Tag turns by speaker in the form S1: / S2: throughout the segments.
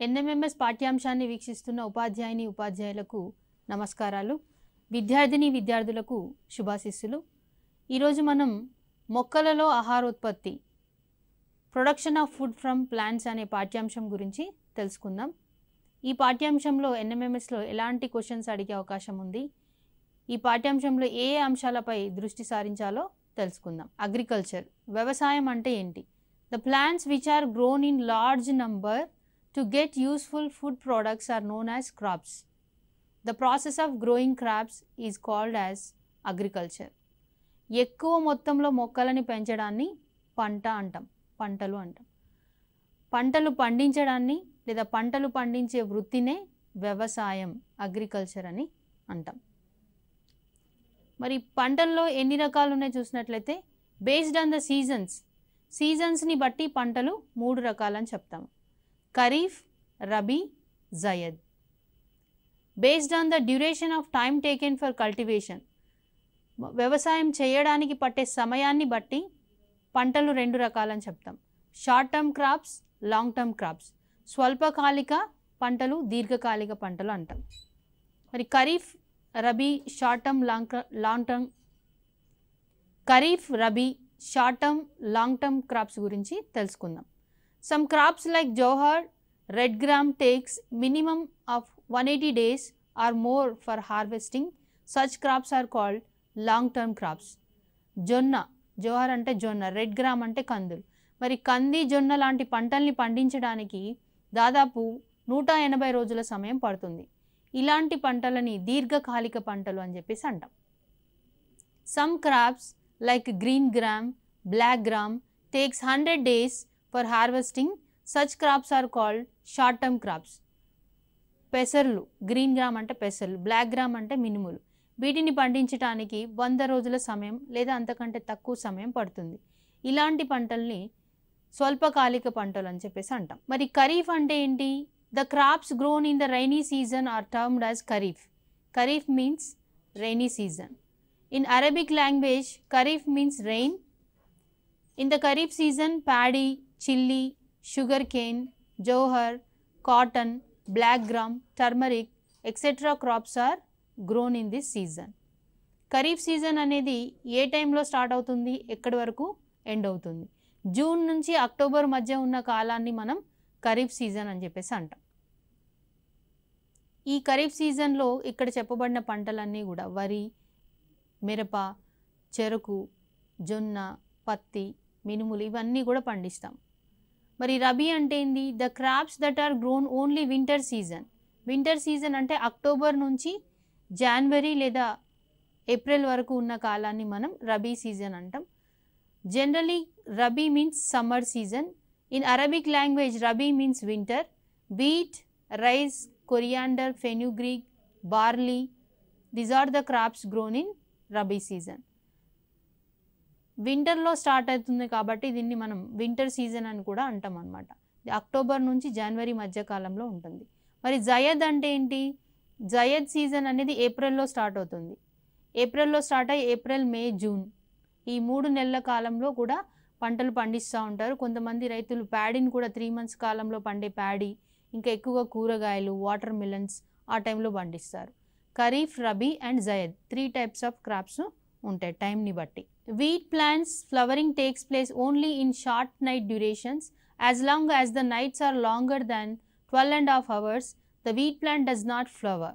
S1: NMMS పాఠ్యాంశాన్ని వీక్షిస్తున్న ఉపాధ్యాయుని ఉపాధ్యాయులకు నమస్కారాలు. విద్యార్థిని విద్యార్థులకు శుభాశీస్సులు. ఈరోజు మనం మొక్కలలో ఆహారోత్పత్తి production of food from plants అనే పాఠ్యాంశం గురించి తెలుసుకుందాం. ఈ పాఠ్యాంశంలో ఎన్ఎంఎంఎస్లో ఎలాంటి క్వశ్చన్స్ అడిగే అవకాశం ఉంది, ఈ పాఠ్యాంశంలో ఏ అంశాలపై దృష్టి సారించాలో తెలుసుకుందాం. అగ్రికల్చర్, వ్యవసాయం అంటే ఏంటి? The plants which are grown in large number to get useful food products are known as crops. The process of growing crops is called as agriculture. ఎక్కువ మొత్తంలో మొక్కలని పెంచడాన్ని పంటలు అంటాం. పంటలు పండించడాన్ని లేదా పంటలు పండించే వృత్తినే వ్యవసాయం, అగ్రికల్చర్ అని అంటాం. మరి పంటల్లో ఎన్ని రకాలు ఉన్నాయో చూసినట్లయితే బేస్డ్ ఆన్ ద సీజన్స్ని బట్టి పంటలు 3 రకాలని చెప్తాం. Kharif, rabi, Zayd. Based on the duration of time taken for cultivation, వ్యవసాయం చేయడానికి పట్టే సమయాన్ని బట్టి పంటలు 2 రకాలని చెప్తాం. Short term crops, long term crops. స్వల్పకాలిక పంటలు, దీర్ఘకాలిక పంటలు అంటాం. మరి kharif, rabi, short term, long term, kharif, rabi, short term, long term crops గురించి తెలుసుకుందాం. Some crops like jowar, red gram takes minimum of 180 days or more for harvesting. Such crops are called long term crops. జోహర్ అంటే జొన్న, రెడ్ గ్రామ్ అంటే కందులు. మరి కంది, జొన్న లాంటి పంటల్ని పండించడానికి దాదాపు 180 రోజుల సమయం పడుతుంది. ఇలాంటి పంటలని దీర్ఘకాలిక పంటలు అని చెప్పేసి అంటాం. Some crops like green gram, black gram takes 100 days for harvesting. Such crops are called short term crops. పెసర్లు, గ్రీన్ గ్రామ్ అంటే పెసర్లు, బ్లాక్ గ్రామ్ అంటే మినుములు. వీటిని పండించడానికి 100 రోజుల సమయం లేదా అంతకంటే తక్కువ సమయం పడుతుంది. ఇలాంటి పంటల్ని స్వల్పకాలిక పంటలు అని చెప్పేసి అంటాం. మరి ఖరీఫ్ అంటే ఏంటి? The crops grown in the rainy season are termed as kharif. Kharif means rainy season. In Arabic language kharif means rain. In the Kharif season, paddy, chilli, sugar cane, jowar, cotton, black gram, turmeric, etc. crops are grown in this season. Kharif season అనేది ఏ టైంలో start అవుతుంది, ఎక్కడి వరకు end అవుతుంది? June నుంచి October మధ్య ఉన్న కాలాన్ని మనం ఖరీఫ్ సీజన్ అని చెప్పేసి అంటాం. ఈ ఖరీఫ్ సీజన్లో ఇక్కడ చెప్పబడిన పంటలన్నీ కూడా వరి, మిరప, చెరకు, జొన్న, పత్తి, మినుములు ఇవన్నీ కూడా పండిస్తాం. మరి రబీ అంటే ఏంది? The crops that are grown only winter season. Winter season అంటే అక్టోబర్ నుంచి జనవరి లేదా ఏప్రిల్ వరకు ఉన్న కాలాన్ని మనం రబీ సీజన్ అంటాం. Generally rabi means summer season. In Arabic language rabi means winter. Wheat, rice, coriander, fenugreek, barley, these are the crops grown in rabi season. వింటర్లో స్టార్ట్ అవుతుంది కాబట్టి దీన్ని మనం వింటర్ సీజన్ అని కూడా అంటాం అన్నమాట. అక్టోబర్ నుంచి జనవరి మధ్య కాలంలో ఉంటుంది. మరి జయద్ అంటే ఏంటి? జయద్ సీజన్ అనేది ఏప్రిల్లో స్టార్ట్ అవుతుంది. ఏప్రిల్లో స్టార్ట్ అయ్యి ఏప్రిల్, మే, జూన్ ఈ 3 నెలల కాలంలో కూడా పంటలు పండిస్తూ ఉంటారు. కొంతమంది రైతులు ప్యాడీని కూడా 3 months కాలంలో పండే ప్యాడీ, ఇంకా ఎక్కువగా కూరగాయలు, వాటర్ మిలన్స్ ఆ టైంలో పండిస్తారు. Kharif, rabi and Zayd 3 types of crops ఉంటాయి టైంని బట్టి. Wheat plants flowering takes place only in short night durations. As long as the nights are longer than 12.5 hours, the wheat plant does not flower.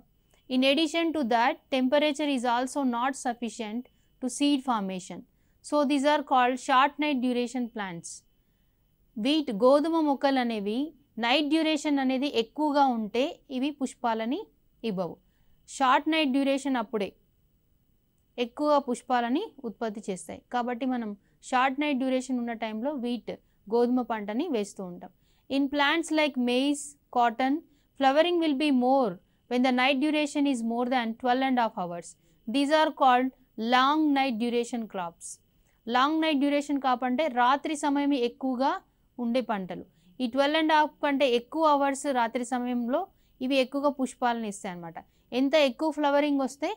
S1: In addition to that, temperature is also not sufficient to seed formation. So these are called short night duration plants. Wheat, గోధుమ మొక్కలు అనేవి night duration అనేది ఎక్కువగా ఉంటే ఇవి పుష్పాలని ఇవ్వవు. Short night duration అప్పుడే ఎక్కువ పుష్పాలని ఉత్పత్తి చేస్తాయి. కాబట్టి మనం షార్ట్ నైట్ డ్యూరేషన్ ఉన్న టైంలో వీట్, గోధుమ పంటని వేస్తూ ఉంటాం. In plants like maize, cotton, flowering will be more when the night duration is more than 12.5 hours. These are called long night duration crops. Long night duration crop అంటే రాత్రి సమయం ఎక్కువగా ఉండే పంటలు. ఈ 12.5 కంటే ఎక్కువ అవర్స్ రాత్రి సమయంలో ఇవి ఎక్కువగా పుష్పాలను ఇస్తాయి అన్నమాట. ఎంత ఎక్కువ ఫ్లవరింగ్ వస్తే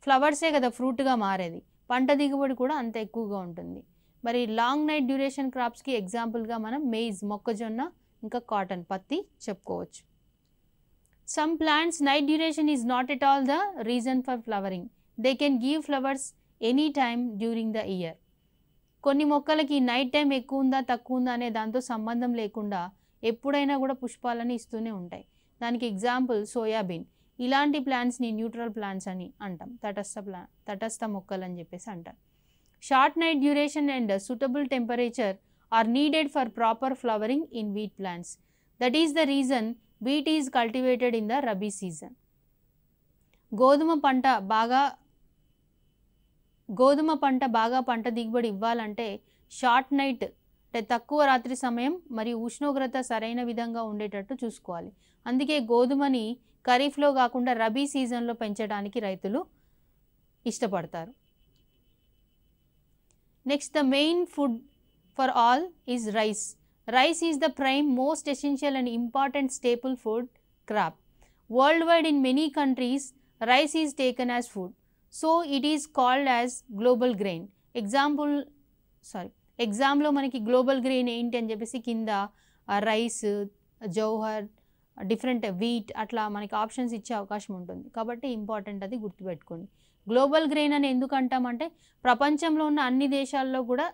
S1: ఫ్లవర్సే కదా ఫ్రూట్గా మారేది, పంట దిగుబడి కూడా అంత ఎక్కువగా ఉంటుంది. మరి లాంగ్ నైట్ డ్యూరేషన్ క్రాప్స్కి ఎగ్జాంపుల్గా మనం మెయిజ్, మొక్కజొన్న ఇంకా కాటన్ పత్తి చెప్పుకోవచ్చు. Some plants night duration is not at all the reason for flowering. They can give flowers any time during the year. కొన్ని మొక్కలకి నైట్ టైం ఎక్కువ ఉందా తక్కువ ఉందా అనే దాంతో సంబంధం లేకుండా ఎప్పుడైనా కూడా పుష్పాలను ఇస్తూనే ఉంటాయి. దానికి ఎగ్జాంపుల్ సోయాబీన్. ఇలాంటి ప్లాంట్స్ని న్యూట్రల్ ప్లాంట్స్ అని అంటాం, తటస్థ మొక్కలు అని చెప్పేసి అంటారు. Short night duration and suitable temperature are needed for proper flowering in wheat plants. That is the reason wheat is cultivated in the rabi season. గోధుమ పంట బాగా పంట దిగుబడి ఇవ్వాలంటే షార్ట్ నైట్ అంటే తక్కువ రాత్రి సమయం మరియు ఉష్ణోగ్రత సరైన విధంగా ఉండేటట్టు చూసుకోవాలి. అందుకే గోధుమని ఖరీఫ్లో కాకుండా రబీ సీజన్లో పెంచడానికి రైతులు ఇష్టపడతారు. Next, the main food for all is rice. Rice is the prime, most essential and important staple food crop. Worldwide in many countries, rice is taken as food. So, it is called as global grain. Example మనకి global grain ఏంటి అని చెప్పేసి కింద rice, Jauhar, different wheat అట్లా మనకి options ఇచ్చే అవకాశం ఉంటుంది. కాబట్టి ఇంపార్టెంట్, అది గుర్తుపెట్టుకోండి. గ్లోబల్ గ్రెయిన్ అని ఎందుకు అంటామంటే ప్రపంచంలో ఉన్న అన్ని దేశాల్లో కూడా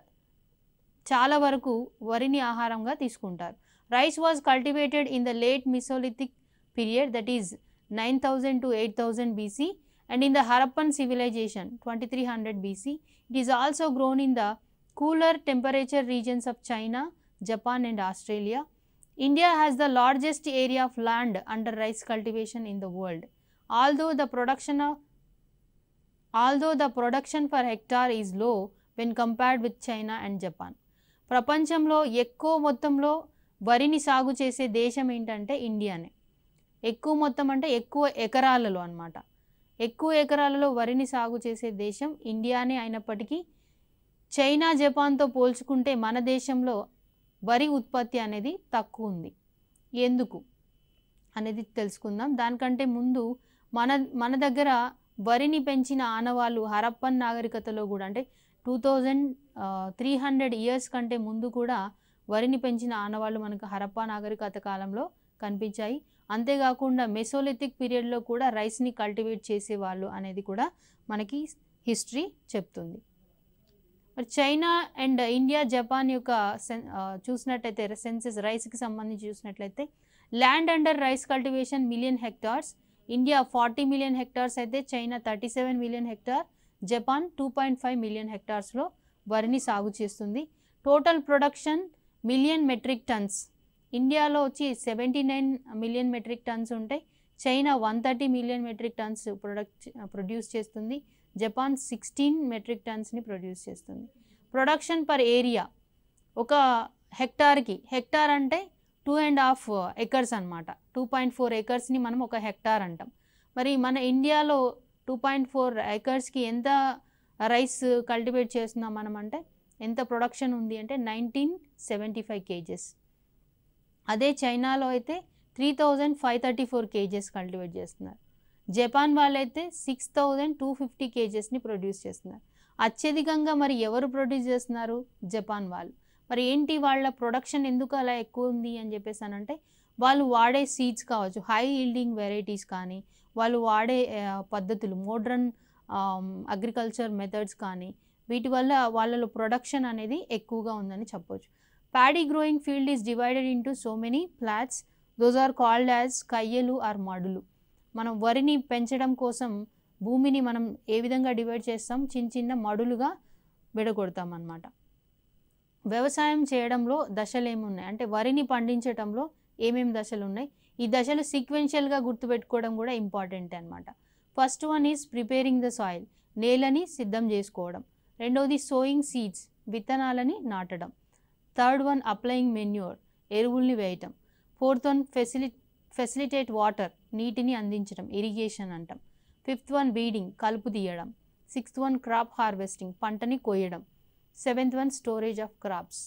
S1: చాలా వరకు వరిని ఆహారంగా తీసుకుంటారు. Rice was cultivated in the late Mesolithic period, that is 9000 to 8000 BC, and in the Harappan civilization 2300 BC. It is also grown in the cooler temperature regions of China, Japan and Australia. India has the largest area of land under rice cultivation in the world. Although the production per hectare is low when compared with China and Japan. ప్రపంచంలో ఎక్కువ మొత్తంలో వరిని సాగు చేసే దేశం ఏంటంటే ఇండియానే. ఎక్కువ మొత్తం అంటే ఎక్కువ ఎకరాలలో అన్నమాట. ఎక్కువ ఎకరాలలో వరిని సాగు చేసే దేశం ఇండియానే అయినప్పటికీ చైనా, జపాన్తో పోల్చుకుంటే మన దేశంలో వరి ఉత్పత్తి అనేది తక్కువ ఉంది. ఎందుకు అనేది తెలుసుకుందాం. దానికంటే ముందు మన దగ్గర వరిని పెంచిన ఆనవాళ్ళు హరప్పన్ నాగరికతలో కూడా, అంటే 2300 ఇయర్స్ కంటే ముందు కూడా వరిని పెంచిన ఆనవాళ్ళు మనకు హరప్పా నాగరికత కాలంలో కనిపించాయి. అంతేకాకుండా మెసోలిథిక్ పీరియడ్లో కూడా రైస్ని కల్టివేట్ చేసేవాళ్ళు అనేది కూడా మనకి హిస్టరీ చెప్తుంది. మరి చైనా అండ్ ఇండియా, జపాన్ యొక్క చూసినట్లయితే సెన్సెస్ రైస్కి సంబంధించి చూసినట్లయితే land under rice cultivation million hectares. India 40 million hectares అయితే China 37 million hectare, Japan 2.5 million హెక్టార్స్లో వరిని సాగు చేస్తుంది. Total production million metric tons. ఇండియాలో వచ్చి 79 మిలియన్ మెట్రిక్ టన్స్ ఉంటాయి. China 130 million metric tons produce చేస్తుంది. జపాన్ 16 మెట్రిక్ టన్స్ని ప్రొడ్యూస్ చేస్తుంది. ప్రొడక్షన్ పర్ ఏరియా, ఒక హెక్టార్ అంటే 2.5 ఎకర్స్ అనమాట. 2.4 ఎకర్స్ని మనం ఒక హెక్టార్ అంటాం. మరి మన ఇండియాలో 2.4 ఎకర్స్కి ఎంత రైస్ కల్టివేట్ చేస్తున్నాం మనం అంటే, ఎంత ప్రొడక్షన్ ఉంది అంటే 1975 kgs. అదే చైనాలో అయితే 3534 kgs కల్టివేట్ చేస్తున్నారు. జపాన్ వాళ్ళైతే 6250 kgsని ప్రొడ్యూస్ చేస్తున్నారు. అత్యధికంగా మరి ఎవరు ప్రొడ్యూస్ చేస్తున్నారు? జపాన్ వాళ్ళు. మరి ఏంటి వాళ్ళ ప్రొడక్షన్ ఎందుకు అలా ఎక్కువ ఉంది అని చెప్పేసి అంటే, వాళ్ళు వాడే సీడ్స్ కావచ్చు, హై ఈల్డింగ్ వెరైటీస్ కానీ, వాళ్ళు వాడే పద్ధతులు, మోడ్రన్ అగ్రికల్చర్ మెథడ్స్ కానీ, వీటి వల్ల వాళ్ళలో ప్రొడక్షన్ అనేది ఎక్కువగా ఉందని చెప్పవచ్చు. Paddy growing field is divided into so many plots. Those are called as కయ్యలు ఆర్ మడులు. మనం వరిని పెంచడం కోసం భూమిని మనం ఏ విధంగా డివైడ్ చేస్తాం? చిన్న చిన్న మడులుగా విడగొడతాం అన్నమాట. వ్యవసాయం చేయడంలో దశలు ఏమున్నాయి అంటే, వరిని పండించడంలో ఏమేమి దశలు ఉన్నాయి, ఈ దశలు సీక్వెన్షియల్గా గుర్తుపెట్టుకోవడం కూడా ఇంపార్టెంట్ అనమాట. First one is preparing the soil, నేలని సిద్ధం చేసుకోవడం. రెండవది సోయింగ్ సీడ్స్, విత్తనాలని నాటడం. థర్డ్ వన్ అప్లయింగ్ మెన్యూర్, ఎరువుల్ని వేయటం. ఫోర్త్ వన్ ఫెసిలిటేట్ వాటర్, నీటిని అందించడం, ఇరిగేషన్ అంటాం. ఫిఫ్త్ వన్ వీడింగ్, కలుపు తీయడం. సిక్స్త్ వన్ క్రాప్ హార్వెస్టింగ్, పంటని కోయడం. Seventh one storage of crops,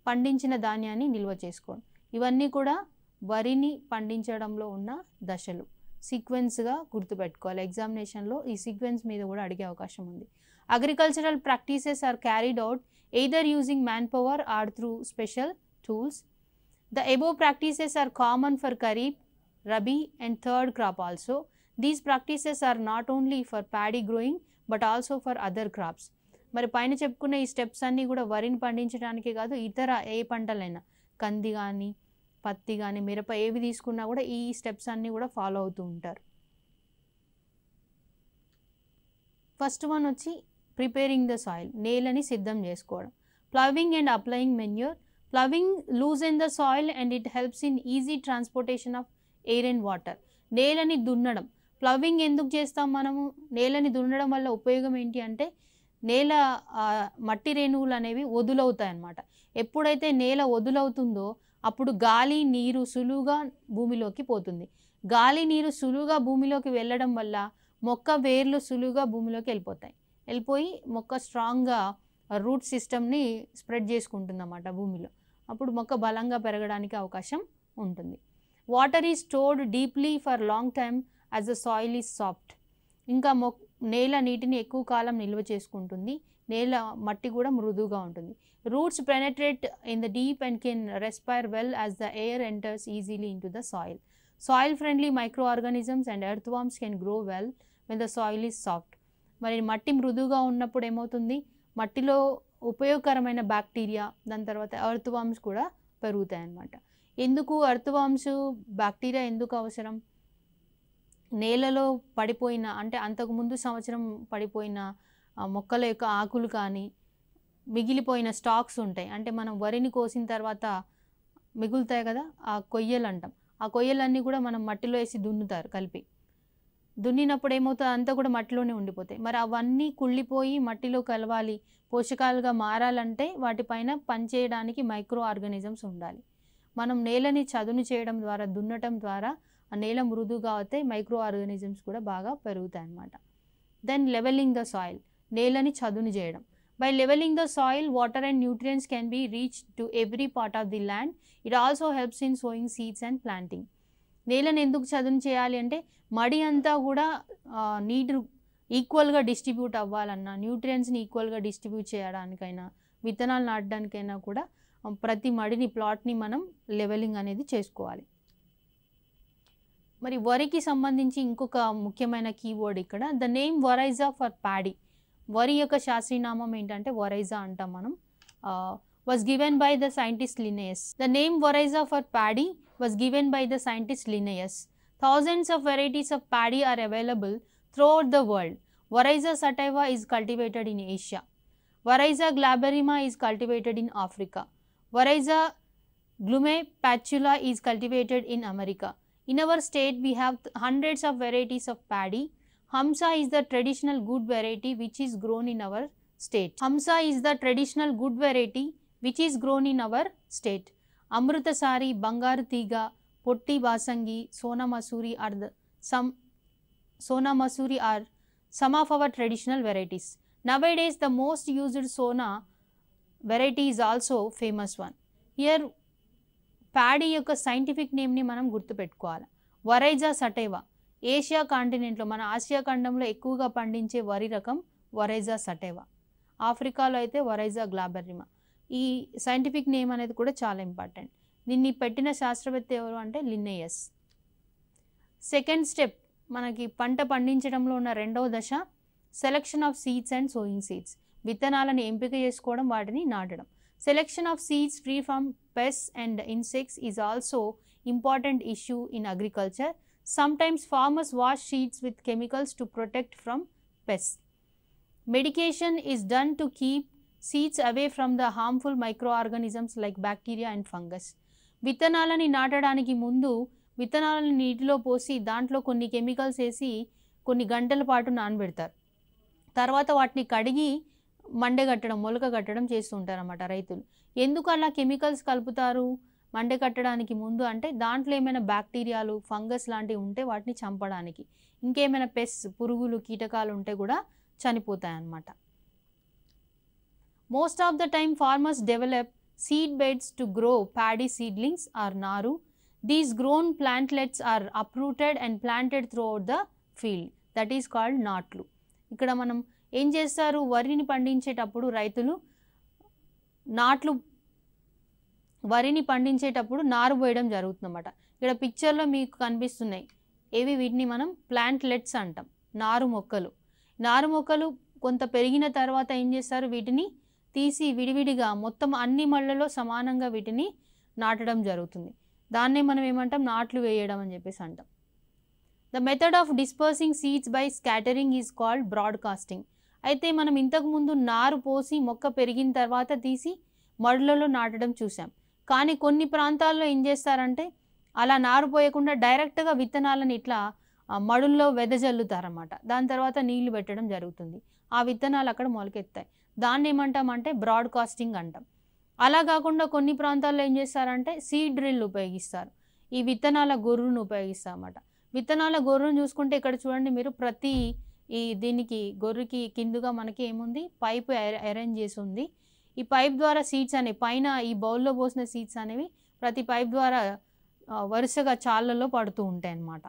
S1: పండించిన ధాన్యాన్ని నిల్వ చేసుకోవడం. ఇవన్నీ కూడా వరిని పండించడంలో ఉన్న దశలు. సీక్వెన్స్గా గుర్తుపెట్టుకోవాలి. ఎగ్జామినేషన్లో ఈ సీక్వెన్స్ మీద కూడా అడిగే అవకాశం ఉంది. Agricultural practices are carried out either using man power or through special tools. The above practices are common for Kharif, Rabi and third crop also. These practices are not only for paddy growing but also for other crops. మరి పైన చెప్పుకున్న ఈ steps అన్నీ కూడా వరిని పండించడానికే కాదు, ఇతర ఏ పంటలైనా కంది కానీ పత్తి కానీ మిరప ఏవి తీసుకున్నా కూడా ఈ స్టెప్స్ అన్నీ కూడా ఫాలో అవుతూ ఉంటారు. ఫస్ట్ వన్ వచ్చి ప్రిపేరింగ్ ద సాయిల్, నేలని సిద్ధం చేసుకోవడం. Ploughing and applying manure. Ploughing loosen the soil and it helps in easy transportation of air and water. నేలని దున్నడం. ప్లవింగ్ ఎందుకు చేస్తాం మనము? నేలని దున్నడం వల్ల ఉపయోగం ఏంటి అంటే నేల మట్టి రేణువులు అనేవి వదులవుతాయి అన్నమాట. ఎప్పుడైతే నేల వదులవుతుందో అప్పుడు గాలి నీరు సులువుగా భూమిలోకి పోతుంది. గాలి నీరు సులువుగా భూమిలోకి వెళ్ళడం వల్ల మొక్క వేర్లు సులువుగా భూమిలోకి వెళ్ళిపోయి మొక్క స్ట్రాంగ్గా రూట్ సిస్టమ్ని స్ప్రెడ్ చేసుకుంటుంది అన్నమాట భూమిలో. అప్పుడు మొక్క బలంగా పెరగడానికి అవకాశం ఉంటుంది. Water is stored deeply for long time as the soil is soft. ఇంకా నేల నీటిని ఎక్కువ కాలం నిల్వ చేసుకుంటుంది. నేల మట్టి కూడా మృదువుగా ఉంటుంది. Roots penetrate in the deep and can respire well as the air enters easily in to the soil. Soil friendly micro organisms and earth worms can grow well when the soil is soft. మరి మట్టి మృదువుగా ఉన్నప్పుడు ఏమవుతుంది? మట్టిలో ఉపయోగకరమైన bacteria, దాని తర్వాత earth worms కూడా పెరుగుతాయి అన్నమాట. ఎందుకు ఎర్త్ వార్మ్స్, బ్యాక్టీరియా ఎందుకు అవసరం? నేలలో పడిపోయిన అంటే అంతకుముందు సంవత్సరం పడిపోయిన మొక్కల యొక్క ఆకులు కానీ మిగిలిపోయిన స్టాక్స్ ఉంటాయి. అంటే మనం వరిని కోసిన తర్వాత మిగులుతాయి కదా, ఆ కొయ్యలు అంటాం. ఆ కొయ్యలన్నీ కూడా మనం మట్టిలో వేసి దున్నుతారు కలిపి. దున్నినప్పుడు ఏమవుతుంది? అంతా కూడా మట్టిలోనే ఉండిపోతాయి. మరి అవన్నీ కుళ్ళిపోయి మట్టిలో కలవాలి, పోషకాలుగా మారాలంటే వాటిపైన పనిచేయడానికి మైక్రో ఆర్గానిజమ్స్ ఉండాలి. మనం నేలని చదును చేయడం ద్వారా, దున్నటం ద్వారా ఆ నేల మృదువుగా అవుతాయి, మైక్రో ఆర్గానిజమ్స్ కూడా బాగా పెరుగుతాయి అన్నమాట. దెన్ లెవెలింగ్ ద సాయిల్, నేలని చదును చేయడం. By levelling the soil water and nutrients can be reach to every part of the land. It also helps in sowing seeds and planting. నేలను ఎందుకు చదును చేయాలి అంటే మడి అంతా కూడా నీరు ఈక్వల్గా డిస్ట్రిబ్యూట్ అవ్వాలన్నా, న్యూట్రియంట్స్ని ఈక్వల్గా డిస్ట్రిబ్యూట్ చేయడానికైనా, విత్తనాలు నాటడానికైనా కూడా ప్రతి మడిని, ప్లాట్ని మనం లెవెలింగ్ అనేది చేసుకోవాలి. మరి వరికి సంబంధించి ఇంకొక ముఖ్యమైన కీవర్డ్ ఇక్కడ, ద నేమ్ వరైజా ఫర్ ప్యాడీ. వరి యొక్క శాస్త్రీయనామం ఏంటంటే వరైజా అంటాం మనం. was given by the scientist Linnaeus. The name Voriza for paddy was given by the scientist Linnaeus. Thousands of varieties of paddy are available throughout the world. Voriza sativa is cultivated in Asia. Voriza glaberrima is cultivated in Africa. Voriza glume patula is cultivated in America. In our state, we have hundreds of varieties of paddy. Hamsa is the traditional good variety which is grown in our state. Hamsa is the traditional good variety which is grown in our state. Amrutasari, Bangaru Tiga, Potti Basangi, Sona Masuri are some of our traditional varieties. Nowadays, the most used Sona variety is also famous one. Here, paddy యొక్క scientific నేమ్ని మనం గుర్తుపెట్టుకోవాలి. వరైజా సటైవా. Asia కాంటినెంట్లో, మన Asia ఖండంలో ఎక్కువగా పండించే వరి రకం వరైజా సటైవా. ఆఫ్రికాలో అయితే వరైజా గ్లాబెర్రిమా. ఈ సైంటిఫిక్ నేమ్ అనేది కూడా చాలా ఇంపార్టెంట్. దీన్ని పెట్టిన శాస్త్రవేత్త ఎవరు అంటే లిన్నెయస్. సెకండ్ స్టెప్, మనకి పంట పండించడంలో ఉన్న రెండవ దశ selection of seeds and sowing seeds. విత్తనాలను ఎంపిక చేసుకోవడం, వాటిని నాటడం. Selection of seeds free from pests and insects is also important issue in agriculture. Sometimes farmers wash seeds with chemicals to protect from pests. Medication is done to keep seeds away from the harmful microorganisms like bacteria and fungus. విత్తనాలని నాటడానికి ముందు విత్తనాలను నీటిలో పోసి దాంట్లో కొన్ని chemicals వేసి కొన్ని గంటల పాటు నానబెడతారు. తర్వాత వాటిని కడిగి మండగట్టడం, మొలక కట్టడం చేస్తుంటారు అన్నమాట రైతులు. ఎందుకు అలా కెమికల్స్ కలుపుతారు మండే కట్టడానికి ముందు అంటే దాంట్లో ఏమైనా బ్యాక్టీరియాలు, ఫంగస్ లాంటివి ఉంటే వాటిని చంపడానికి, ఇంకేమైనా పెస్ట్, పురుగులు, కీటకాలు ఉంటే కూడా చనిపోతాయి అన్నమాట. Most of the time farmers develop seed beds to grow paddy seedlings or నారు. These grown plantlets are uprooted and planted throughout the field, that is called నాట్లు. ఇక్కడ మనం ఏం చేస్తారు, వరిని పండించేటప్పుడు రైతులు నాట్లు వరిని పండించేటప్పుడు నారు పోయడం జరుగుతుందన్నమాట. ఇక్కడ పిక్చర్లో మీకు కనిపిస్తున్నాయి వీటిని మనం ప్లాంట్లెట్స్ అంటాం. నారు మొక్కలు. నారు మొక్కలు కొంత పెరిగిన తర్వాత ఏం చేస్తారు, వీటిని తీసి విడివిడిగా మొత్తం అన్ని మళ్ళలో సమానంగా వీటిని నాటడం జరుగుతుంది. దాన్నే మనం ఏమంటాం, నాట్లు వేయడం అని చెప్పేసి అంటాం. The method of dispersing seeds by scattering is called broadcasting. అయితే మనం ఇంతకుముందు నారు పోసి మొక్క పెరిగిన తర్వాత తీసి మడులలో నాటడం చూసాం. కానీ కొన్ని ప్రాంతాల్లో ఏం చేస్తారంటే అలా నారు పోయకుండా డైరెక్ట్గా విత్తనాలను ఇట్లా మడుల్లో వెదజల్లుతారన్నమాట. దాని తర్వాత నీళ్లు పెట్టడం జరుగుతుంది. ఆ విత్తనాలు అక్కడ మొలకెత్తాయి. దాన్ని ఏమంటామంటే బ్రాడ్కాస్టింగ్ అంటాం. అలా కాకుండా కొన్ని ప్రాంతాల్లో ఏం చేస్తారంటే సీడ్ డ్రిల్ ఉపయోగిస్తారు. ఈ విత్తనాల గొర్రును ఉపయోగిస్తారన్నమాట. విత్తనాల గొర్రును చూసుకుంటే ఇక్కడ చూడండి మీరు, ప్రతి దీనికి గొర్రెకి కిందుగా మనకి ఏముంది, పైపు అరేంజ్ చేసి ఉంది. ఈ పైప్ ద్వారా సీడ్స్ అనేవి పైన ఈ బౌల్లో పోసిన సీడ్స్ అనేవి ప్రతి పైప్ ద్వారా వరుసగా చాళ్ళలో పడుతూ ఉంటాయి అన్నమాట.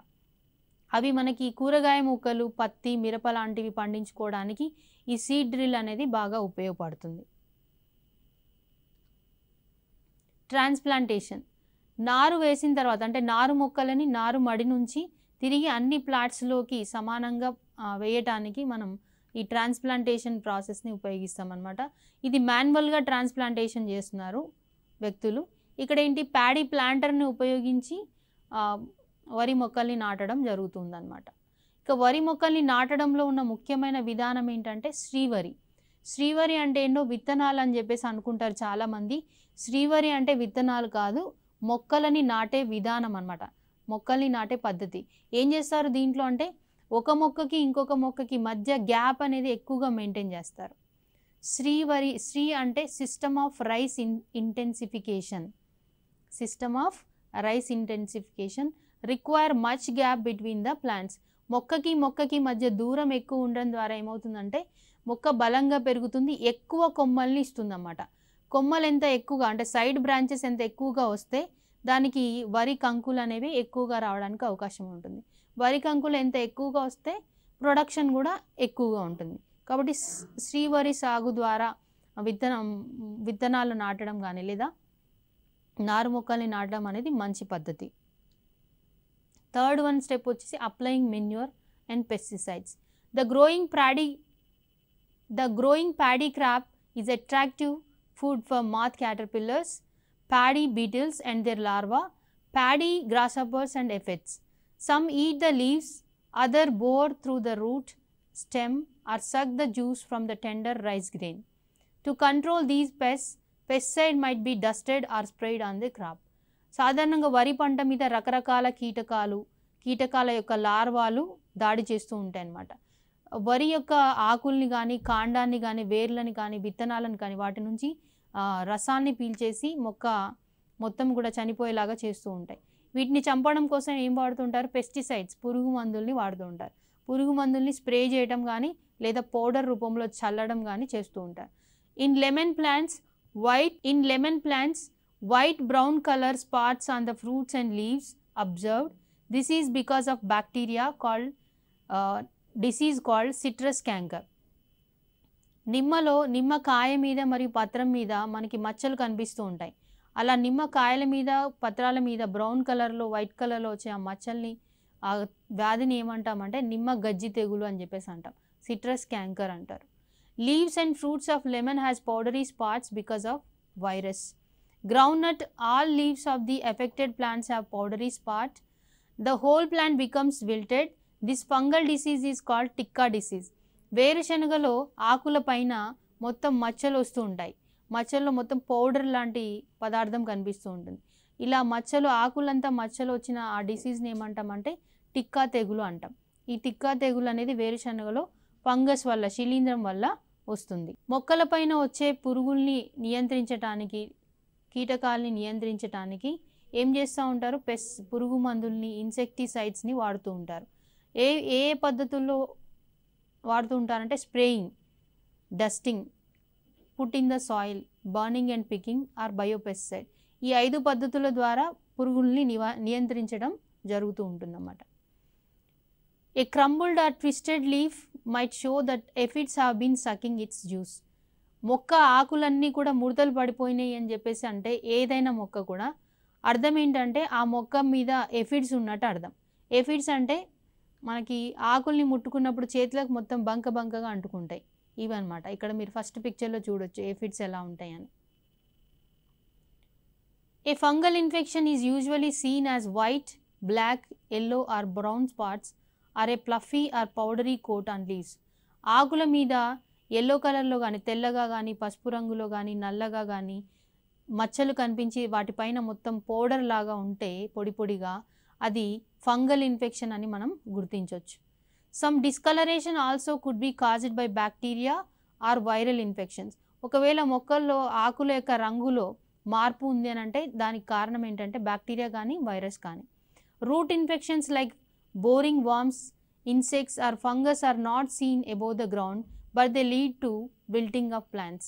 S1: అవి మనకి కూరగాయ మొక్కలు, పత్తి, మిరప లాంటివి పండించుకోవడానికి ఈ సీడ్ డ్రిల్ అనేది బాగా ఉపయోగపడుతుంది. ట్రాన్స్ప్లాంటేషన్. నారు వేసిన తర్వాత అంటే నారు మొక్కలని నారు మడి నుంచి తిరిగి అన్ని ప్లాట్స్లోకి సమానంగా వేయటానికి మనం ఈ ట్రాన్స్ప్లాంటేషన్ ప్రాసెస్ని ఉపయోగిస్తాం అన్నమాట. ఇది మాన్యువల్గా ట్రాన్స్ప్లాంటేషన్ చేస్తున్నారు వ్యక్తులు. ఇక్కడ ఏంటి, ప్యాడీ ప్లాంటర్ని ఉపయోగించి వరి మొక్కల్ని నాటడం జరుగుతుందన్నమాట. ఇక వరి మొక్కల్ని నాటడంలో ఉన్న ముఖ్యమైన విధానం ఏంటంటే శ్రీవరి. శ్రీవరి అంటే ఏంటో విత్తనాలు అని చెప్పేసి అనుకుంటారు చాలామంది. శ్రీవరి అంటే విత్తనాలు కాదు, మొక్కలని నాటే విధానం అన్నమాట. మొక్కల్ని నాటే పద్ధతి. ఏం చేస్తారు దీంట్లో అంటే ఒక మొక్కకి ఇంకొక మొక్కకి మధ్య గ్యాప్ అనేది ఎక్కువగా మెయింటైన్ చేస్తారు. శ్రీవరి, శ్రీ అంటే system of rice intensification. System of rice intensification require much gap between the plants. మొక్కకి మధ్య దూరం ఎక్కువ ఉండడం ద్వారా ఏమవుతుందంటే మొక్క బలంగా పెరుగుతుంది, ఎక్కువ కొమ్మల్ని ఇస్తుందన్నమాట. కొమ్మలు ఎంత ఎక్కువగా అంటే సైడ్ బ్రాంచెస్ ఎంత ఎక్కువగా వస్తే దానికి వరి కంకులు అనేవి ఎక్కువగా రావడానికి అవకాశం ఉంటుంది. వరి కంకులు ఎంత ఎక్కువగా వస్తే ప్రొడక్షన్ కూడా ఎక్కువగా ఉంటుంది. కాబట్టి శ్రీవరి సాగు ద్వారా విత్తనాలు నాటడం కానీ లేదా నారు మొక్కల్ని నాటడం అనేది మంచి పద్ధతి. థర్డ్ వన్ స్టెప్ వచ్చేసి applying manure and pesticides. The growing paddy crop is attractive food for moth caterpillars, paddy beetles and their larvae, paddy grasshoppers and aphids. Some eat the leaves, others bore through the root stem or suck the juice from the tender rice grain. To control these pests, pesticide might be dusted or sprayed on the crop. సాధారణంగా వరి పంట మీద రకరకాల కీటకాల యొక్క లార్వాలు దాడి చేస్తూ ఉంటాయి అన్నమాట. వరి యొక్క ఆకుల్ని కానీ, కాండాన్ని కానీ, వేర్లని కానీ, విత్తనాలను కానీ వాటి నుంచి రసాన్ని పీల్చేసి మొక్క మొత్తం కూడా చనిపోయేలాగా చేస్తూ ఉంటాయి. వీటిని చంపడం కోసం ఏం వాడుతుంటారు, పెస్టిసైడ్స్, పురుగు మందుల్ని వాడుతూ ఉంటారు. పురుగు మందుల్ని స్ప్రే చేయడం కానీ లేదా పౌడర్ రూపంలో చల్లడం కానీ చేస్తూ ఉంటారు. In lemon plants white brown colour spots on the fruits and leaves observed. This is because of bacteria called disease called citrus canker. నిమ్మకాయ మీద మరియు పత్రం మీద మనకి మచ్చలు కనిపిస్తూ ఉంటాయి. అలా నిమ్మకాయల మీద, పత్రాల మీద బ్రౌన్ కలర్లో, వైట్ కలర్లో వచ్చే ఆ మచ్చల్ని, ఆ వ్యాధిని ఏమంటామంటే నిమ్మ గజ్జి తెగులు అని చెప్పేసి అంటాం. సిట్రస్ క్యాంకర్ అంటారు. Leaves and fruits of lemon has powdery spots because of virus. Groundnut, all leaves of the affected plants have powdery spot. The whole plant becomes wilted. This fungal disease is called tikka disease. వేరుశనగలో ఆకుల పైన మొత్తం మచ్చలు వస్తూ ఉంటాయి. మచ్చల్లో మొత్తం powder లాంటి పదార్థం కనిపిస్తూ ఉంటుంది. ఇలా ఆకులంతా మచ్చలు వచ్చిన ఆ డిసీజ్ని ఏమంటామంటే టిక్కా తెగులు అంటాం. ఈ టిక్కా తెగులు అనేది వేరుశనగలో ఫంగస్ వల్ల, శిలీంధ్రం వల్ల వస్తుంది. మొక్కల పైన వచ్చే పురుగుల్ని నియంత్రించటానికి, కీటకాలని నియంత్రించటానికి ఏం చేస్తూ ఉంటారు, పురుగు మందుల్ని, ఇన్సెక్టిసైడ్స్ని వాడుతూ ఉంటారు. ఏ పద్ధతుల్లో వాడుతూ ఉంటారంటే spraying, dusting, put in the soil, burning and picking or biopesticide. ఈ 5 పద్ధతుల ద్వారా పురుగుల్ని నియంత్రించడం జరుగుతూ ఉంటుందన్నమాట. A crumbled or twisted leaf might show that aphids have been sucking its juice. మొక్క ఆకులన్నీ కూడా ముడతలు పడిపోయినాయి అని చెప్పేసి అంటే ఏదైనా మొక్క కూడా అర్థం ఏంటంటే ఆ మొక్క మీద ఎఫిడ్స్ ఉన్నట్టు అర్థం. ఎఫిడ్స్ అంటే మనకి ఆకుల్ని ముట్టుకున్నప్పుడు చేతులకు మొత్తం బంకగా అంటుకుంటాయి ఇవన్నమాట. ఇక్కడ మీరు ఫస్ట్ పిక్చర్లో చూడొచ్చు ఎఫిడ్స్ ఎలా ఉంటాయని. A fungal infection is usually seen as white, black, yellow or brown spots or a fluffy or powdery coat on leaves. ఆకుల మీద ఎల్లో కలర్లో కానీ, తెల్లగా కానీ, పసుపు రంగులో కానీ, నల్లగా కానీ మచ్చలు కనిపించి వాటిపైన మొత్తం పౌడర్ లాగా ఉంటే పొడి పొడిగా అది ఫంగల్ ఇన్ఫెక్షన్ అని మనం గుర్తించవచ్చు. Some discolouration also could be caused by bacteria or viral infections. ఒకవేళ మొక్కల్లో ఆకుల యొక్క రంగులో మార్పు ఉంది అని అంటే దానికి కారణం ఏంటంటే బ్యాక్టీరియా కానీ వైరస్ కానీ. Root infections like boring worms, insects or fungus are not seen above the ground but they lead to wilting of plants.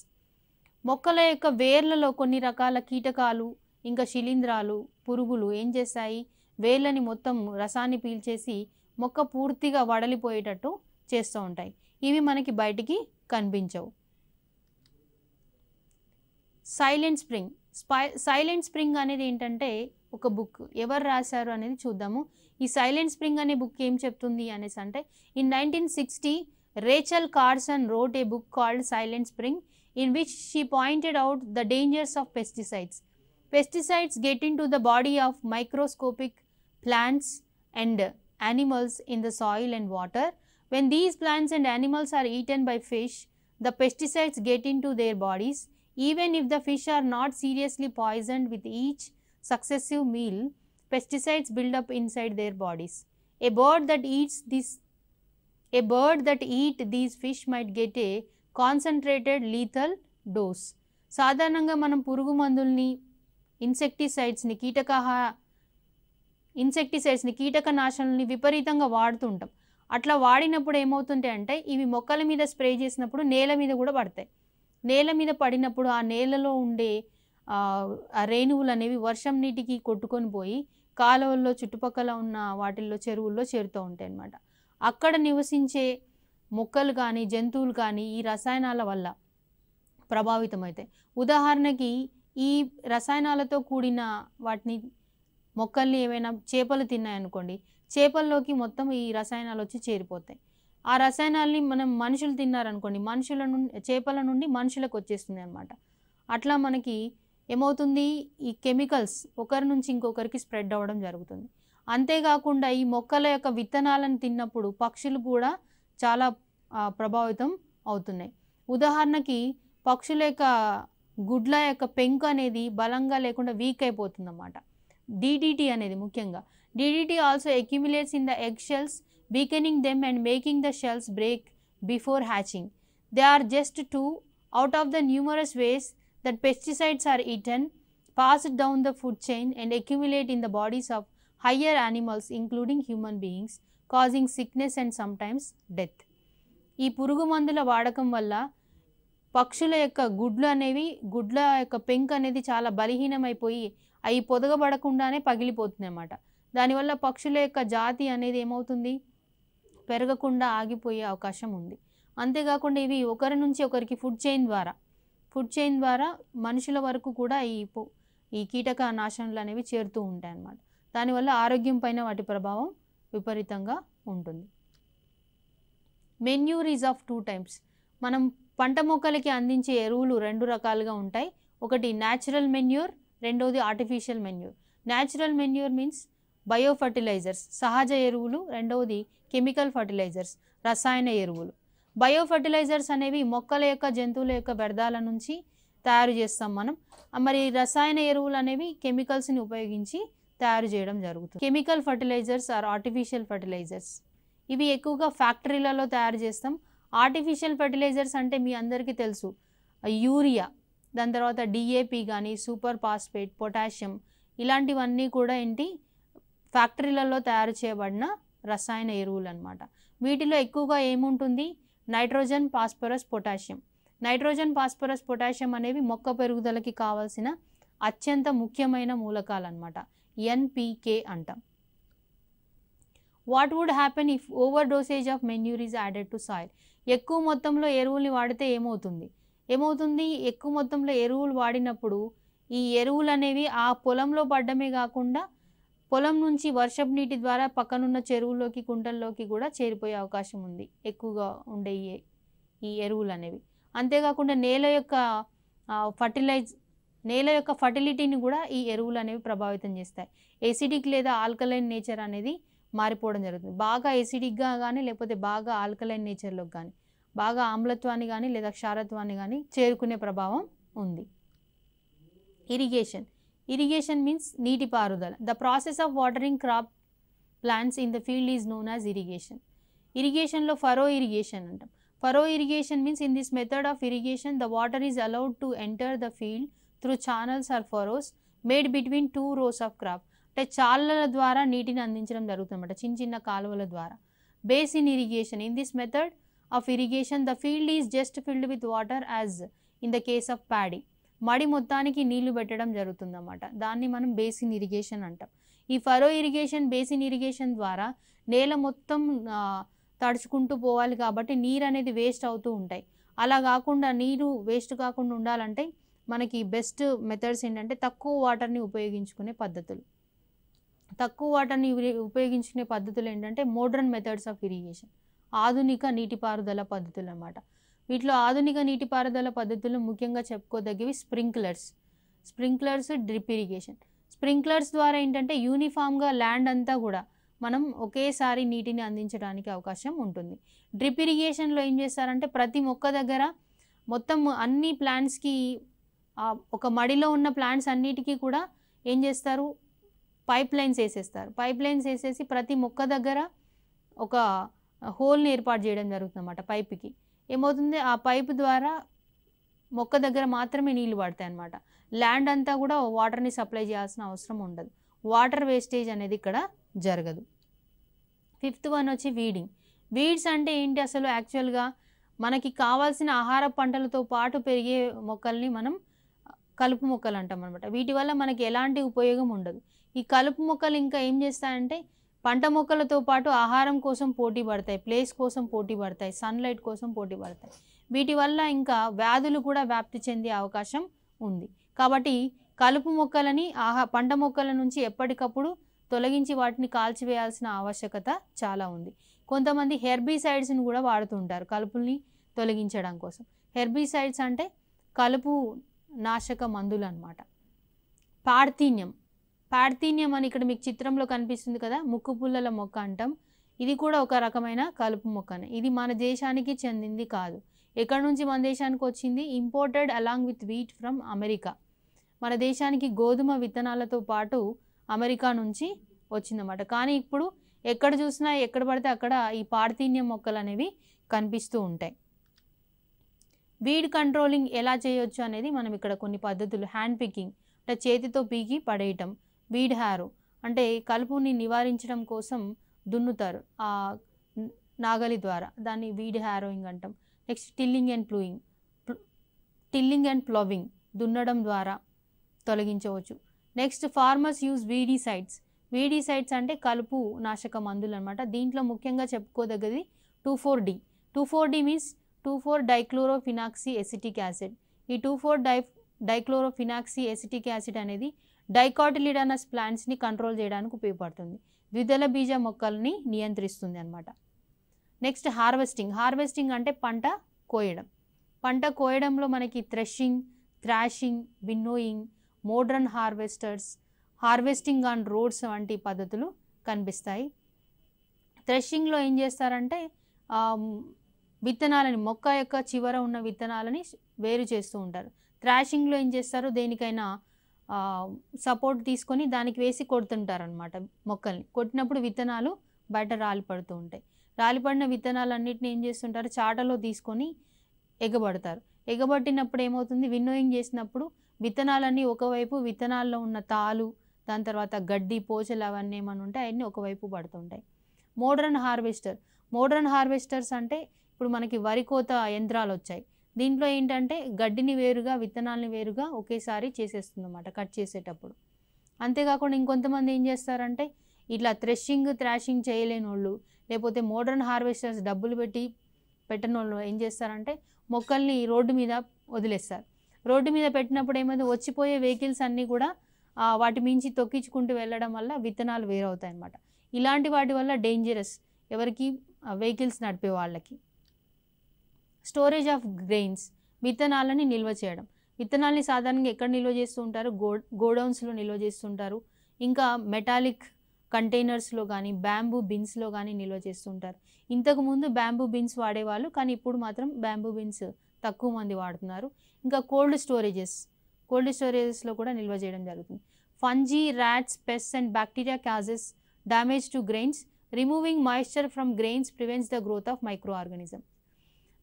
S1: మొక్కల యొక్క వేర్లలో కొన్ని రకాల కీటకాలు ఇంకా శిలీంధ్రాలు పురుగులు ఏం చేస్తాయి, వేర్లని మొత్తం రసాన్ని పీల్చేసి మొక్క పూర్తిగా వడలిపోయేటట్టు చేస్తూ ఉంటాయి. ఇవి మనకి బయటికి కనిపించవు. Silent spring. సైలెంట్ స్ప్రింగ్ అనేది ఏంటంటే ఒక బుక్, ఎవరు రాశారు అనేది చూద్దాము. ఈ సైలెంట్ స్ప్రింగ్ అనే బుక్ ఏం చెప్తుంది అనేసి అంటే in 1960 Rachel Carson wrote a book called Silent Spring in which she pointed out the dangers of pesticides. Pesticides get into the body of microscopic plants and animals in the soil and water. When these plants and animals are eaten by fish, the pesticides get into their bodies. Even if the fish are not seriously poisoned with each successive meal, pesticides build up inside their bodies. A bird that eats these fish might get a concentrated lethal dose. సాధారణంగా మనం పురుగు మందుల్ని ఇన్సెక్టిసైడ్స్ని కీటకనాశనల్ని విపరీతంగా వాడుతుంటాం. అట్లా వాడినప్పుడు ఏమవుతుంటాయి అంటే ఇవి మొక్కల మీద స్ప్రే చేసినప్పుడు నేల మీద కూడా పడతాయి. నేల మీద పడినప్పుడు ఆ నేలలో ఉండే ఆ రేణువులు అనేవి వర్షం నీటికి కొట్టుకొని పోయి కాలువల్లో చుట్టుపక్కల ఉన్న వాటిల్లో చెరువుల్లో చేరుతూ ఉంటాయి అన్నమాట. అక్కడ నివసించే మొక్కలు కానీ జంతువులు కానీ ఈ రసాయనాల వల్ల ప్రభావితమవుతాయి. ఉదాహరణకి ఈ రసాయనాలతో కూడిన వాటిని మొక్కల్ని ఏమైనా చేపలు తిన్నాయనుకోండి, చేపల్లోకి మొత్తం ఈ రసాయనాలు వచ్చి చేరిపోతాయి. ఆ రసాయనాల్ని మనం మనుషులు తిన్నారనుకోండి, చేపల నుండి మనుషులకు వచ్చేస్తుంది అనమాట. అట్లా మనకి ఏమవుతుంది, ఈ కెమికల్స్ ఒకరి నుంచి ఇంకొకరికి స్ప్రెడ్ అవ్వడం జరుగుతుంది. అంతేకాకుండా ఈ మొక్కల యొక్క విత్తనాలను తిన్నప్పుడు పక్షులు కూడా చాలా ప్రభావితం అవుతున్నాయి. ఉదాహరణకి పక్షుల యొక్క గుడ్ల యొక్క పెంకు అనేది బలంగా లేకుండా వీక్ అయిపోతుంది అన్నమాట. DDT అనేది ముఖ్యంగా. DDT also accumulates in the egg shells, weakening them and making the shells break before hatching. They are just two out of the numerous ways that pesticides are eaten, passed down the food chain and accumulate in the bodies of higher animals including human beings, causing sickness and sometimes death. ఈ పురుగు మందుల వాడకం వల్ల పక్షుల యొక్క గుడ్ల యొక్క పెంకు అనేది చాలా బలహీనమైపోయి అవి పొదగబడకుండానే పగిలిపోతుంది అన్నమాట. దానివల్ల పక్షుల యొక్క జాతి అనేది ఏమవుతుంది, పెరగకుండా ఆగిపోయే అవకాశం ఉంది. అంతేకాకుండా ఇవి ఒకరి నుంచి ఒకరికి ఫుడ్ చైన్ ద్వారా మనుషుల వరకు కూడా ఈ కీటక నాశనలు అనేవి చేరుతూ ఉంటాయి అన్నమాట. దానివల్ల ఆరోగ్యం పైన వాటి ప్రభావం విపరీతంగా ఉంటుంది. Manure is of 2 types. మనం పంట మొక్కలకి అందించే ఎరువులు 2 రకాలుగా ఉంటాయి. ఒకటి న్యాచురల్ మెన్యూర్, రెండోది artificial manure. Natural manure means bio fertilisers, సహజ ఎరువులు. రెండవది కెమికల్ ఫర్టిలైజర్స్, రసాయన ఎరువులు. బయో ఫర్టిలైజర్స్ అనేవి మొక్కల యొక్క జంతువుల యొక్క వ్యర్థాల నుంచి తయారు చేస్తాం మనం. మరి రసాయన ఎరువులు అనేవి కెమికల్స్ని ఉపయోగించి తయారు చేయడం జరుగుతుంది. Chemical fertilisers or artificial fertilisers, ఇవి ఎక్కువగా ఫ్యాక్టరీలలో తయారు చేస్తాం. ఆర్టిఫిషియల్ ఫర్టిలైజర్స్ అంటే మీ అందరికీ తెలుసు, యూరియా, దాని తర్వాత DAP కానీ, సూపర్ ఫాస్ఫేట్, పొటాషియం, ఇలాంటివన్నీ కూడా ఫ్యాక్టరీలలో తయారు చేయబడిన రసాయన ఎరువులు అన్నమాట. వీటిలో ఎక్కువగా ఏముంటుంది, nitrogen, phosphorus, potassium. Nitrogen, phosphorus, potassium అనేవి మొక్క పెరుగుదలకి కావాల్సిన అత్యంత ముఖ్యమైన మూలకాలు అన్నమాట. NPK అంటాం. What would happen if over dosage of manure is added to soil? ఎక్కువ మొత్తంలో ఎరువుల్ని వాడితే ఏమవుతుంది, ఏమవుతుంది, ఎక్కువ మొత్తంలో ఎరువులు వాడినప్పుడు ఈ ఎరువులు అనేవి ఆ పొలంలో పడ్డమే కాకుండా పొలం నుంచి వర్షపు నీటి ద్వారా పక్కనున్న చెరువులోకి కుంటల్లోకి కూడా చేరిపోయే అవకాశం ఉంది ఎక్కువగా ఉండే ఈ ఎరువులు అనేవి. అంతేకాకుండా నేల యొక్క ఫర్టిలిటీని కూడా ఈ ఎరువులు అనేవి ప్రభావితం చేస్తాయి. ఎసిడిక్ లేదా ఆల్కలైన్ నేచర్ అనేది మారిపోవడం జరుగుతుంది. బాగా ఎసిడిక్గా కానీ లేకపోతే బాగా ఆల్కలైన్ నేచర్లోకి కానీ బాగా ఆమ్లత్వాన్ని కానీ లేదా క్షారత్వాన్ని కానీ చేరుకునే ప్రభావం ఉంది. ఇరిగేషన్ మీన్స్ నీటిపారుదల. The process of watering crop plants in the field is known as irrigation. ఇరిగేషన్లో ఫరో ఇరిగేషన్ అంటాం. Furrow irrigation means in this method of irrigation the water is allowed to enter the field through channels or furrows made between 2 rows of crop. అంటే చాళ్ళల ద్వారా నీటిని అందించడం జరుగుతుందన్నమాట, చిన్న చిన్న కాలువల ద్వారా. Basin irrigation. In this method of irrigation the field is just filled with water as in the case of paddy. మడి మొత్తానికి నీళ్లు పెట్టడం జరుగుతుందన్నమాట. దాన్ని మనం బేసిన్ ఇరిగేషన్ అంటాం. ఈ ఫరో ఇరిగేషన్, బేసిన్ ఇరిగేషన్ ద్వారా నేల మొత్తం తడుచుకుంటూ పోవాలి కాబట్టి నీరు అనేది వేస్ట్ అవుతూ ఉంటాయి. అలా కాకుండా నీరు వేస్ట్ కాకుండా ఉండాలంటే మనకి బెస్ట్ మెథడ్స్ ఏంటంటే తక్కువ వాటర్ని ఉపయోగించుకునే పద్ధతులు. ఏంటంటే మోడర్న్ మెథడ్స్ ఆఫ్ ఇరిగేషన్, ఆధునిక నీటిపారుదల పద్ధతులు అన్నమాట. వీటిలో ఆధునిక నీటిపారుదల పద్ధతులు ముఖ్యంగా చెప్పుకోదగ్గవి స్ప్రింక్లర్స్, డ్రిప్ ఇరిగేషన్. స్ప్రింక్లర్స్ ద్వారా ఏంటంటే యూనిఫామ్గా ల్యాండ్ అంతా కూడా మనం ఒకేసారి నీటిని అందించడానికి అవకాశం ఉంటుంది. డ్రిప్ ఇరిగేషన్లో ఏం చేస్తారంటే ప్రతి మొక్క దగ్గర మొత్తం అన్ని ప్లాంట్స్కి ఒక మడిలో ఉన్న ప్లాంట్స్ అన్నిటికీ కూడా ఏం చేస్తారు, పైప్ లైన్స్ వేసేసి ప్రతి మొక్క దగ్గర ఒక హోల్ని ఏర్పాటు చేయడం జరుగుతుంది అన్నమాట. పైపుకి ఏమవుతుంది, ఆ పైపు ద్వారా మొక్క దగ్గర మాత్రమే నీళ్లు పడతాయి అన్నమాట. ల్యాండ్ అంతా కూడా వాటర్ని సప్లై చేయాల్సిన అవసరం ఉండదు. వాటర్ వేస్టేజ్ అనేది ఇక్కడ జరగదు. 5th వన్ వచ్చి వీడ్స్ అంటే ఏంటి అసలు? యాక్చువల్గా మనకి కావాల్సిన ఆహార పంటలతో పాటు పెరిగే మొక్కల్ని మనం కలుపు మొక్కలు అంటాం అనమాట. వీటి వల్ల మనకి ఎలాంటి ఉపయోగం ఉండదు. ఈ కలుపు మొక్కలు ఇంకా ఏం చేస్తాయంటే పంట మొక్కలతో పాటు ఆహారం కోసం పోటీ పడతాయి, ప్లేస్ కోసం పోటీ పడతాయి, సన్లైట్ కోసం పోటీ పడతాయి. వీటి వల్ల ఇంకా వ్యాధులు కూడా వ్యాప్తి చెందే అవకాశం ఉంది. కాబట్టి కలుపు మొక్కలని పంట మొక్కల నుంచి ఎప్పటికప్పుడు తొలగించి వాటిని కాల్చివేయాల్సిన ఆవశ్యకత చాలా ఉంది. కొంతమంది హెర్బిసైడ్స్ని కూడా వాడుతుంటారు కలుపుల్ని తొలగించడం కోసం. హెర్బిసైడ్స్ అంటే కలుపు నాశక మందులు అన్నమాట. పార్థీనియం అని ఇక్కడ మీకు చిత్రంలో కనిపిస్తుంది కదా, ముక్కు పుల్లల మొక్క అంటాం. ఇది కూడా ఒక రకమైన కలుపు మొక్కనే. ఇది మన దేశానికి చెందింది కాదు. ఎక్కడి నుంచి మన దేశానికి వచ్చింది? Imported along with wheat from America. మన దేశానికి గోధుమ విత్తనాలతో పాటు అమెరికా నుంచి వచ్చిందన్నమాట. కానీ ఇప్పుడు ఎక్కడ చూసినా ఎక్కడ పడితే అక్కడ ఈ పార్థీనియం మొక్కలు అనేవి కనిపిస్తూ ఉంటాయి. వీడ్ కంట్రోలింగ్ ఎలా చేయొచ్చు అనేది మనం ఇక్కడ కొన్ని పద్ధతులు. హ్యాండ్ పికింగ్ అంటే చేతితో పీకి పడేయటం. వీడ్ హ్యారో అంటే కలుపుని నివారించడం కోసం దున్నుతారు ఆ నాగలి ద్వారా, దాన్ని వీడ్ హ్యారోయింగ్ అంటాం. నెక్స్ట్ టిల్లింగ్ అండ్ ప్లవింగ్ దున్నడం ద్వారా తొలగించవచ్చు. నెక్స్ట్ ఫార్మర్స్ యూజ్ వీడిసైడ్స్ అంటే కలుపు నాశక మందులు అనమాట. దీంట్లో ముఖ్యంగా చెప్పుకోదగ్గది 2,4-D. 2,4-D means two four dichlorophenoxy acetic acid. ఈ 2,4-డైక్లోరోఫినాక్సీ ఎసిటిక్ యాసిడ్ అనేది డైకాటిలిడానస్ ప్లాంట్స్ని కంట్రోల్ చేయడానికి ఉపయోగపడుతుంది. ద్విదళ బీజ మొక్కల్ని నియంత్రిస్తుంది అనమాట. నెక్స్ట్ హార్వెస్టింగ్ అంటే పంట కోయడంలో మనకి threshing, winnowing, modern harvesting on roads వంటి పద్ధతులు కనిపిస్తాయి. థ్రెషింగ్లో ఏం చేస్తారంటే విత్తనాలని, మొక్క యొక్క చివర ఉన్న విత్తనాలని వేరు చేస్తూ ఉంటారు. థ్రాషింగ్లో ఏం చేస్తారు, దేనికైనా సపోర్ట్ తీసుకొని దానికి వేసి కొడుతుంటారు అనమాట. మొక్కల్ని కొట్టినప్పుడు విత్తనాలు బయట రాలిపడుతూ ఉంటాయి. రాలిపడిన విత్తనాలన్నింటినీ ఏం చేస్తుంటారు, చాటలో తీసుకొని ఎగబట్టినప్పుడు ఏమవుతుంది, విన్నోయింగ్ చేసినప్పుడు విత్తనాలన్నీ ఒకవైపు, విత్తనాల్లో ఉన్న తాలు, దాని తర్వాత గడ్డి, పోచలు అవన్నీ ఏమన్నా ఉంటే అవన్నీ ఒకవైపు పడుతుంటాయి. మోడ్రన్ హార్వెస్టర్స్ అంటే ఇప్పుడు మనకి వరి కోత యంత్రాలు వచ్చాయి. దీంట్లో ఏంటంటే గడ్డిని వేరుగా, విత్తనాలని వేరుగా ఒకేసారి చేసేస్తుంది అన్నమాట కట్ చేసేటప్పుడు. అంతేకాకుండా ఇంకొంతమంది ఏం చేస్తారంటే ఇట్లా థ్రాషింగ్ చేయలేని వాళ్ళు, లేకపోతే మోడ్రన్ హార్వెస్టర్స్ డబ్బులు పెట్టని వాళ్ళు ఏం చేస్తారంటే మొక్కల్ని రోడ్డు మీద వదిలేస్తారు. రోడ్డు మీద పెట్టినప్పుడు ఏమైంది, వచ్చిపోయే వెహికల్స్ అన్నీ కూడా వాటి మించి తొక్కించుకుంటూ వెళ్ళడం వల్ల విత్తనాలు వేరవుతాయి అన్నమాట. ఇలాంటి వాటి వల్ల డేంజరస్ ఎవరికి, వెహికల్స్ నడిపే వాళ్ళకి. స్టోరేజ్ ఆఫ్ గ్రెయిన్స్, విత్తనాలని నిల్వ చేయడం. విత్తనాలని సాధారణంగా ఎక్కడ నిల్వ చేస్తూ ఉంటారు, గోడౌన్స్లో నిల్వ చేస్తుంటారు. ఇంకా మెటాలిక్ కంటైనర్స్లో కానీ బ్యాంబూ బిన్స్లో కానీ నిల్వ చేస్తుంటారు. ఇంతకుముందు బ్యాంబూ బిన్స్ వాడేవాళ్ళు, కానీ ఇప్పుడు మాత్రం బ్యాంబూ బిన్స్ తక్కువ మంది వాడుతున్నారు. ఇంకా కోల్డ్ స్టోరేజెస్లో కూడా నిల్వ చేయడం జరుగుతుంది. Fungi, rats, pests and bacteria causes damage to grains. Removing moisture from grains prevents the growth of micro organism.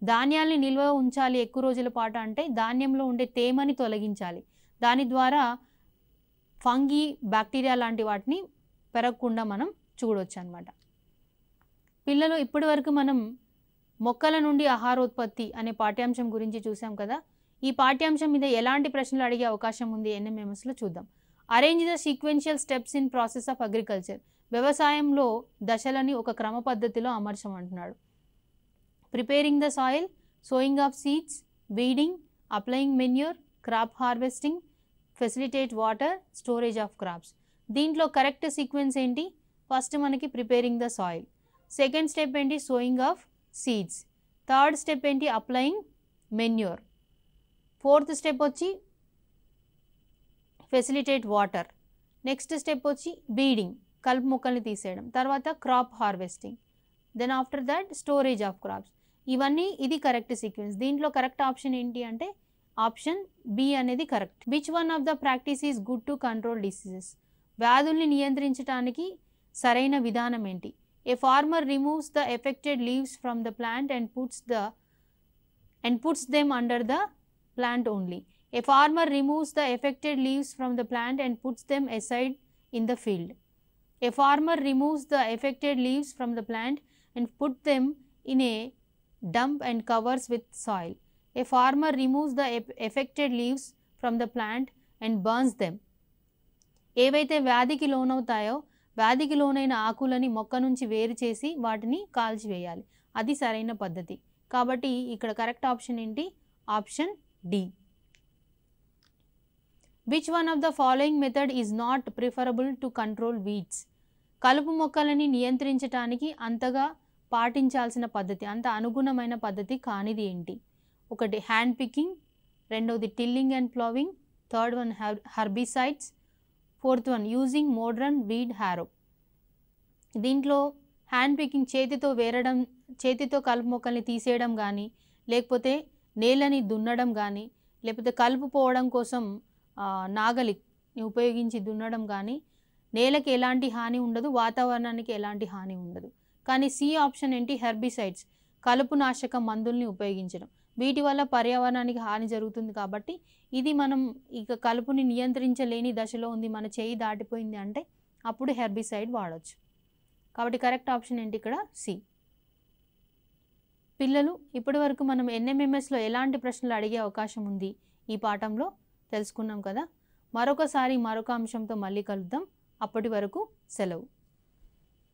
S1: ధాన్యాల్ని నిల్వ ఉంచాలి ఎక్కువ రోజుల పాటు అంటే ధాన్యంలో ఉండే తేమని తొలగించాలి. దాని ద్వారా ఫంగీ, బ్యాక్టీరియా లాంటి వాటిని పెరగకుండా మనం చూడవచ్చు అన్నమాట. పిల్లలు, ఇప్పటి వరకు మనం మొక్కల నుండి ఆహారోత్పత్తి అనే పాఠ్యాంశం గురించి చూసాం కదా. ఈ పాఠ్యాంశం మీద ఎలాంటి ప్రశ్నలు అడిగే అవకాశం ఉంది NMMSలో చూద్దాం. Arrange the sequential steps in process of agriculture. వ్యవసాయంలో దశలని ఒక క్రమ పద్ధతిలో అమర్చమంటున్నాడు. Preparing the soil, sowing of seeds, weeding, applying manure, crop harvesting, facilitate water, storage of crops. దీంట్లో కరెక్ట్ సీక్వెన్స్ ఏంటి? ఫస్ట్ మనకి preparing the soil, second step ఏంటి sowing of seeds, third step ఏంటి అప్లయింగ్ మెన్యూర్, ఫోర్త్ స్టెప్ వచ్చి facilitate water, next step వచ్చి weeding, కలుపు మొక్కల్ని తీసేయడం, తర్వాత crop harvesting, then after that storage of crops. ఇవన్నీ ఇది కరెక్ట్ సీక్వెన్స్. దీంట్లో కరెక్ట్ ఆప్షన్ ఏంటి అంటే ఆప్షన్ బి అనేది correct. Which one of the practice is good to control diseases. వ్యాధుల్ని నియంత్రించడానికి సరైన విధానం ఏంటి? A farmer removes the affected leaves from the plant and puts them under the plant only. A farmer removes the affected leaves from the plant and puts them aside in the field. A farmer removes the affected leaves from the plant and puts them in a dump and covers with soil. A farmer removes the affected leaves from the plant and burns them. ఏవైతే వ్యాధికి లోనవుతాయో వ్యాధికి లోనైన ఆకులని మొక్క నుంచి వేరు చేసి వాటిని కాల్చివేయాలి. అది సరైన పద్ధతి. కాబట్టి ఇక్కడ కరెక్ట్ ఆప్షన్ ఏంటి? Option D. Which one of the following method is not preferable to control weeds? కలుపు మొక్కలని నియంత్రించడానికి అంతగా పాటించాల్సిన పద్ధతి, అంత అనుగుణమైన పద్ధతి కానిది ఏంటి? ఒకటి హ్యాండ్ పికింగ్, రెండవది tilling and ploughing, third one herbicides, fourth one using modern weed harrow. దీంట్లో హ్యాండ్ పికింగ్ చేతితో కలుపు మొక్కల్ని తీసేయడం కానీ, లేకపోతే నేలని దున్నడం కానీ, లేకపోతే కలుపు పోవడం కోసం నాగలిని ఉపయోగించి దున్నడం కానీ, నేలకి ఎలాంటి హాని ఉండదు, వాతావరణానికి ఎలాంటి హాని ఉండదు. కానీ సి ఆప్షన్ ఏంటి? హెర్బిసైడ్స్, కలుపు నాశక మందుల్ని ఉపయోగించడం. వీటి వల్ల పర్యావరణానికి హాని జరుగుతుంది. కాబట్టి ఇది మనం ఇక కలుపుని నియంత్రించలేని దశలో ఉంది, మన చేయి దాటిపోయింది అంటే అప్పుడు హెర్బిసైడ్ వాడవచ్చు. కాబట్టి కరెక్ట్ ఆప్షన్ ఏంటి ఇక్కడ? సి. పిల్లలు, ఇప్పటి వరకు మనం NMMSలో ఎలాంటి ప్రశ్నలు అడిగే అవకాశం ఉంది ఈ పాఠంలో తెలుసుకున్నాం కదా. మరొక అంశంతో మళ్ళీ కలుద్దాం. అప్పటి వరకు సెలవు.